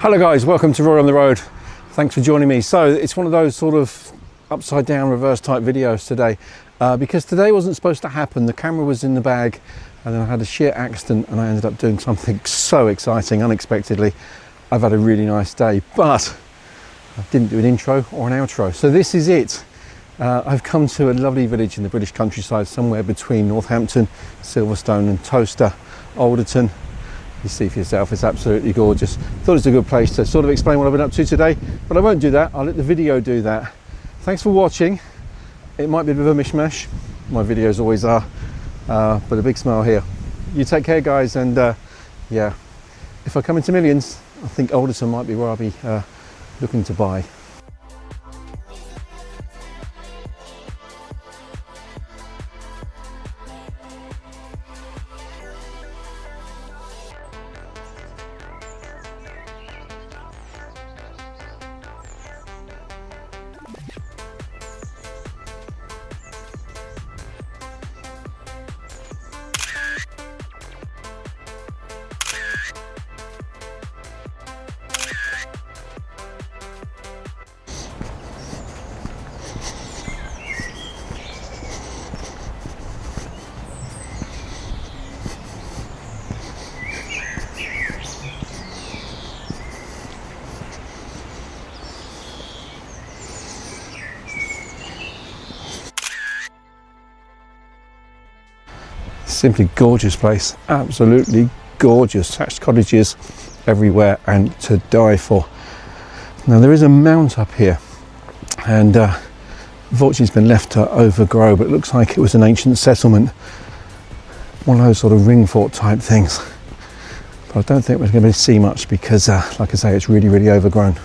Hello guys, welcome to Roy on the Road. Thanks for joining me. So it's one of those sort of upside down reverse type videos today because today wasn't supposed to happen. The camera was in the bag and then I had a sheer accident and I ended up doing something so exciting unexpectedly. I've had a really nice day, but I didn't do an intro or an outro. So this is it. I've come to a lovely village in the British countryside, somewhere between Northampton, Silverstone and Towcester, Alderton. You see for yourself, it's absolutely gorgeous. Thought it's a good place to sort of explain what I've been up to today, but I won't do that. I'll let the video do that. Thanks for watching. It might be a bit of a mishmash. My videos always are, but a big smile here. You take care, guys, and yeah, if I come into millions, I think Alderton might be where I'll be looking to buy. Simply gorgeous place, absolutely gorgeous. Thatched cottages everywhere and to die for. Now there is a mount up here and unfortunately it's been left to overgrow, but it looks like it was an ancient settlement, one of those sort of ring fort type things, but I don't think we're going to see much because like I say, it's really overgrown.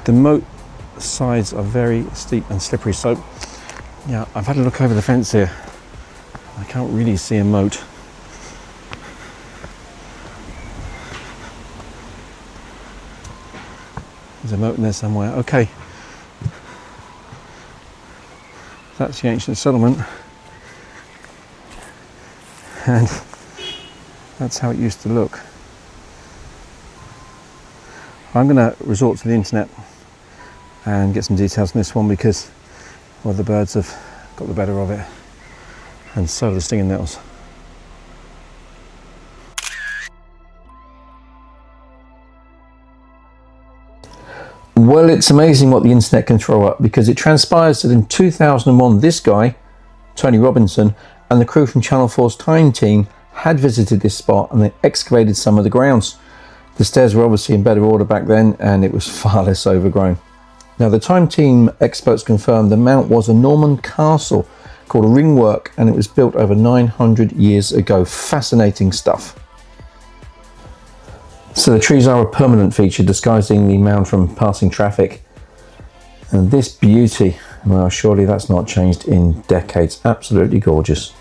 The moat sides are very steep and slippery, so yeah, I've had a look over the fence here. I can't really see a moat. There's a moat in there somewhere. Okay, that's the ancient settlement, and that's how it used to look. I'm going to resort to the internet and get some details on this one because, well, the birds have got the better of it, and so the stinging nettles. Well, it's amazing what the internet can throw up, because it transpires that in 2001 this guy, Tony Robinson, and the crew from Channel 4's Time Team had visited this spot and they excavated some of the grounds. The stairs were obviously in better order back then and it was far less overgrown. Now the Time Team experts confirmed the mount was a Norman castle called a ringwork and it was built over 900 years ago. Fascinating stuff. So the trees are a permanent feature disguising the mound from passing traffic. And this beauty, well, surely that's not changed in decades. Absolutely gorgeous.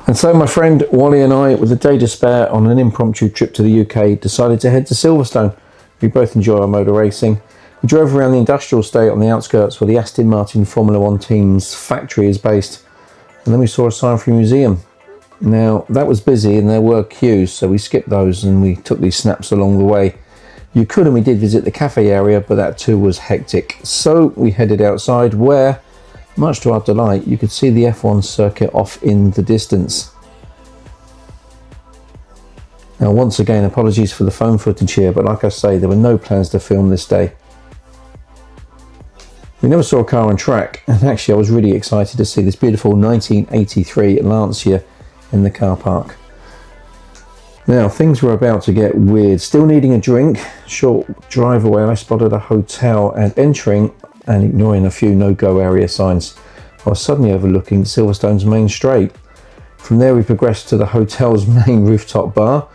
And so my friend Wally and I, with a day to spare on an impromptu trip to the UK, decided to head to Silverstone. We both enjoy our motor racing. We drove around the industrial estate on the outskirts where the Aston Martin Formula One team's factory is based. And then we saw a sign for a museum. Now that was busy and there were queues, so we skipped those and we took these snaps along the way. You could and we did visit the cafe area, but that too was hectic. So we headed outside where, much to our delight, you could see the F1 circuit off in the distance. Now once again, apologies for the phone footage here, but like I say, there were no plans to film this day. We never saw a car on track, and actually I was really excited to see this beautiful 1983 Lancia in the car park. Now things were about to get weird. Still needing a drink, short drive away I spotted a hotel, and entering and ignoring a few no-go area signs, I was suddenly overlooking Silverstone's main straight. From there we progressed to the hotel's main rooftop bar,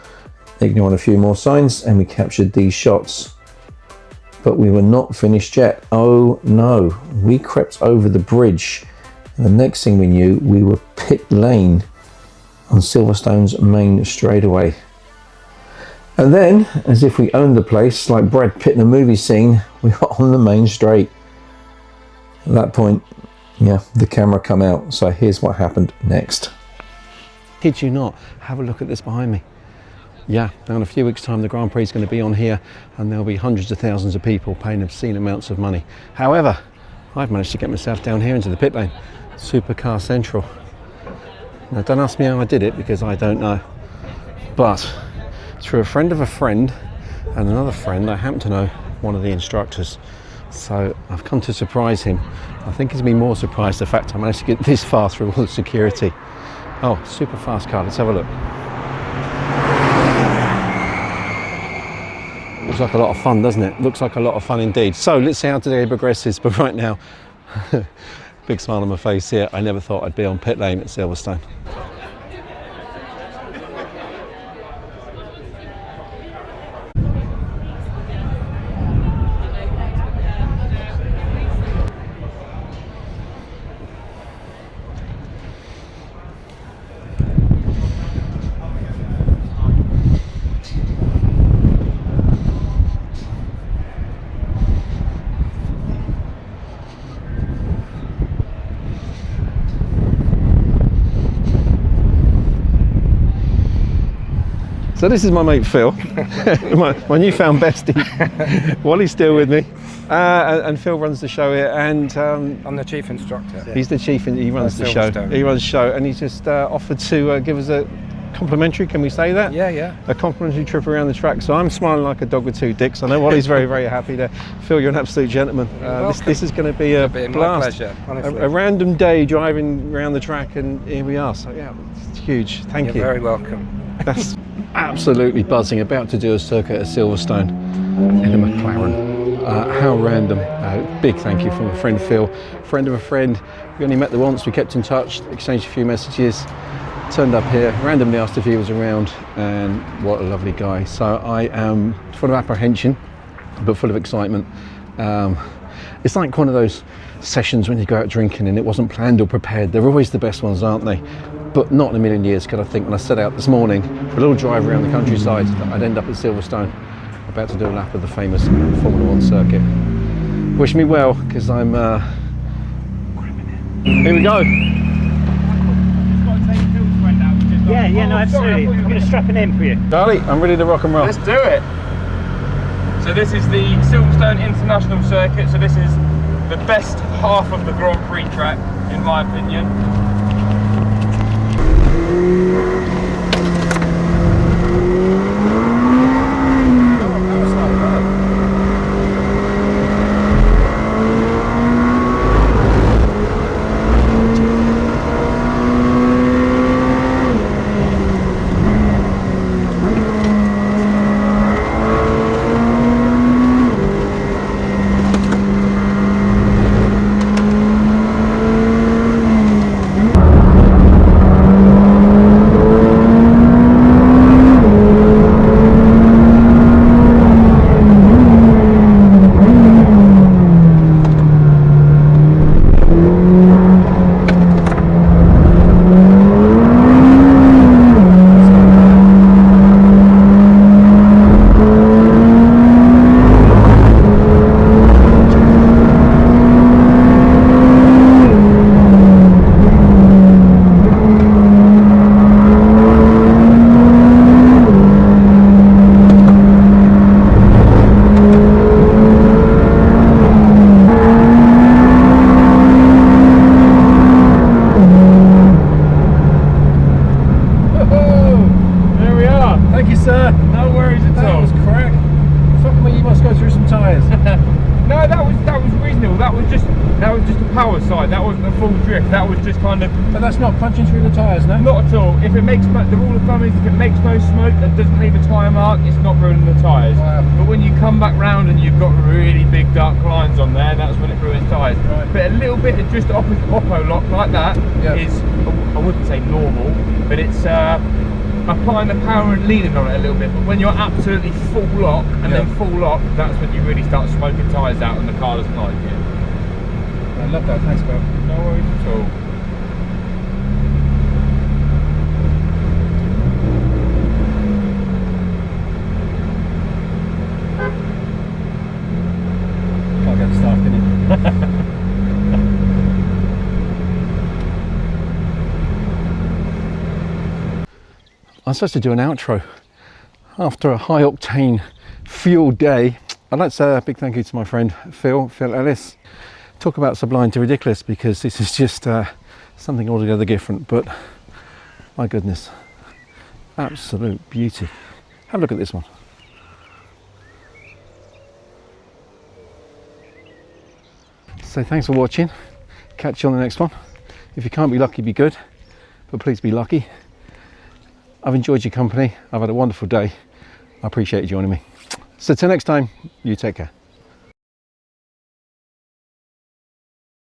ignoring a few more signs, and we captured these shots. But we were not finished yet. Oh no, we crept over the bridge, and the next thing we knew, we were pit lane on Silverstone's main straightaway. And then, as if we owned the place, like Brad Pitt in a movie scene, we got on the main straight. At that point, yeah, the camera come out. So here's what happened next. Kid you not, have a look at this behind me. Yeah, now in a few weeks' time the Grand Prix is going to be on here and there'll be hundreds of thousands of people paying obscene amounts of money. However, I've managed to get myself down here into the pit lane, Supercar Central. Now don't ask me how I did it because I don't know. But through a friend of a friend and another friend, I happen to know one of the instructors. So I've come to surprise him. I think he's been more surprised the fact I managed to get this far through all the security. Oh, super fast car, let's have a look. Looks like a lot of fun, doesn't it? Looks like a lot of fun indeed. So let's see how today progresses, but right now, big smile on my face here. I never thought I'd be on pit lane at Silverstone. So this is my mate Phil, my newfound bestie. Wally's still with me, and Phil runs the show here. And I'm the chief instructor. He's the chief, and he runs the show. He runs the show, and he's just offered to give us a complimentary. Can we say that? Yeah, yeah. A complimentary trip around the track. So I'm smiling like a dog with two dicks. I know Wally's very, very happy there. Phil, you're an absolute gentleman. This is going to be a blast. My pleasure, honestly. A random day driving around the track, and here we are. So yeah, it's huge. Thank you. You're very welcome. That's absolutely buzzing, about to do a circuit at Silverstone in a McLaren. How random. Big thank you from a friend Phil, friend of a friend. We only met there once, we kept in touch, exchanged a few messages, turned up here, randomly asked if he was around, and what a lovely guy. So I am full of apprehension but full of excitement. It's like one of those sessions when you go out drinking and it wasn't planned or prepared. They're always the best ones, aren't they? But not in a million years could I think when I set out this morning for a little drive around the countryside that I'd end up at Silverstone, about to do a lap of the famous Formula 1 circuit. Wish me well, because I'm here we go. Yeah, no, absolutely. I'm going to strap it in for you. Charlie, I'm ready to rock and roll. Let's do it. So this is the Silverstone International Circuit. So this is the best half of the Grand Prix track, in my opinion. Power side, that wasn't a full drift, that was just kind of... But that's not punching through the tyres, no? Not at all. If it makes, the rule of thumb is if it makes no smoke and doesn't leave a tyre mark, it's not ruining the tyres. Wow. But when you come back round and you've got really big dark lines on there, that's when it ruins tyres. Right. But a little bit of just opposite oppo lock like that is, I wouldn't say normal, but it's applying the power and leaning on it a little bit. But when you're absolutely full lock and then full lock, that's when you really start smoking tyres out and the car doesn't like it. I love that, thanks Bill. No worries at all. I'm supposed to do an outro after a high octane fuel day. I'd like to say a big thank you to my friend Phil Ellis. Talk about sublime to ridiculous, because this is just something altogether different, but my goodness, absolute beauty. Have a look at this one. So thanks for watching. Catch you on the next one. If you can't be lucky, be good, but please be lucky. I've enjoyed your company. I've had a wonderful day. I appreciate you joining me. So till next time, you take care.